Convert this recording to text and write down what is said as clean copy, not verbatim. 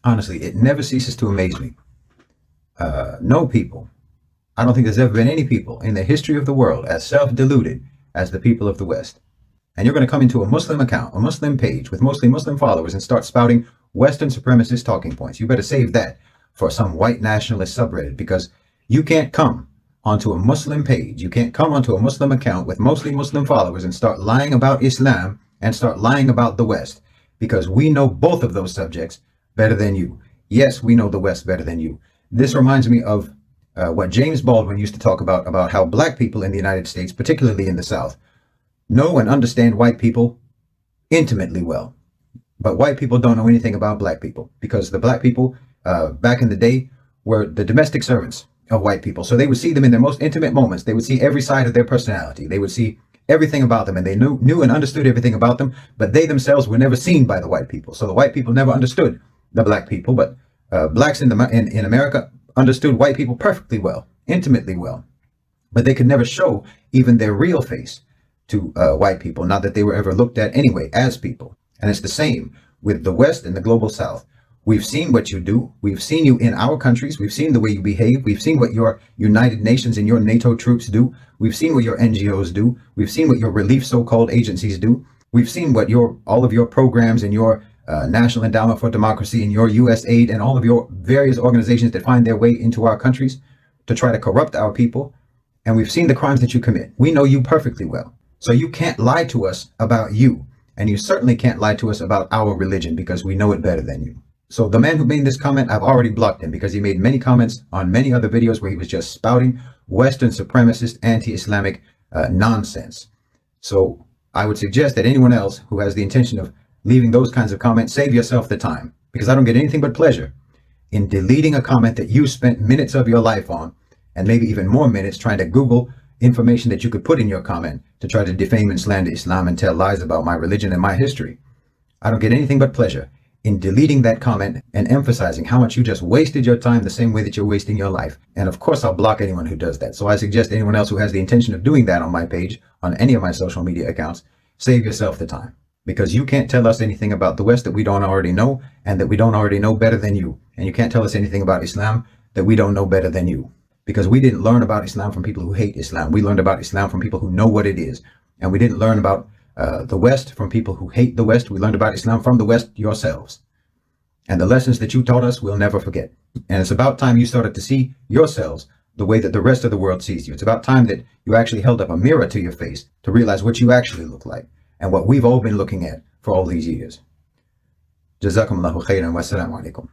Honestly, it never ceases to amaze me. No people, I don't think there's ever been any people in the history of the world as self-deluded as the people of the West. And you're going to come into a Muslim account, a Muslim page with mostly Muslim followers and start spouting Western supremacist talking points. You better save that for some white nationalist subreddit, because you can't come onto a Muslim page, you can't come onto a Muslim account with mostly Muslim followers and start lying about Islam and start lying about the West, because we know both of those subjects better than you. Yes, we know the West better than you. This reminds me of what James Baldwin used to talk about how black people in the United States, particularly in the South, know and understand white people intimately well. But white people don't know anything about black people, because the black people back in the day were the domestic servants of white people. So they would see them in their most intimate moments. They would see every side of their personality. They would see everything about them, and they knew and understood everything about them, but they themselves were never seen by the white people. So the white people never understood the black people, but blacks in America understood white people perfectly well, intimately well, but they could never show even their real face to white people, not that they were ever looked at anyway as people. And it's the same with the West and the global South. We've seen what you do. We've seen you in our countries. We've seen the way you behave. We've seen what your United Nations and your NATO troops do. We've seen what your NGOs do. We've seen what your relief so-called agencies do. We've seen what all of your programs and your National Endowment for Democracy and your USAID and all of your various organizations that find their way into our countries to try to corrupt our people. And we've seen the crimes that you commit. We know you perfectly well. So you can't lie to us about you. And you certainly can't lie to us about our religion, because we know it better than you. So the man who made this comment, I've already blocked him, because he made many comments on many other videos where he was just spouting Western supremacist, anti-Islamic nonsense. So I would suggest that anyone else who has the intention of leaving those kinds of comments, save yourself the time, because I don't get anything but pleasure in deleting a comment that you spent minutes of your life on, and maybe even more minutes trying to Google information that you could put in your comment to try to defame and slander Islam and tell lies about my religion and my history. I don't get anything but pleasure in deleting that comment and emphasizing how much you just wasted your time the same way that you're wasting your life. And of course, I'll block anyone who does that. So I suggest anyone else who has the intention of doing that on my page, on any of my social media accounts, save yourself the time, because you can't tell us anything about the West that we don't already know, and that we don't already know better than you. And you can't tell us anything about Islam that we don't know better than you, because we didn't learn about Islam from people who hate Islam. We learned about Islam from people who know what it is. And we didn't learn about the West from people who hate the West. We learned about Islam from the West yourselves. And the lessons that you taught us, we'll never forget. And it's about time you started to see yourselves the way that the rest of the world sees you. It's about time that you actually held up a mirror to your face to realize what you actually look like, and what we've all been looking at for all these years. Jazakumullahu khairan wa assalamu alaikum.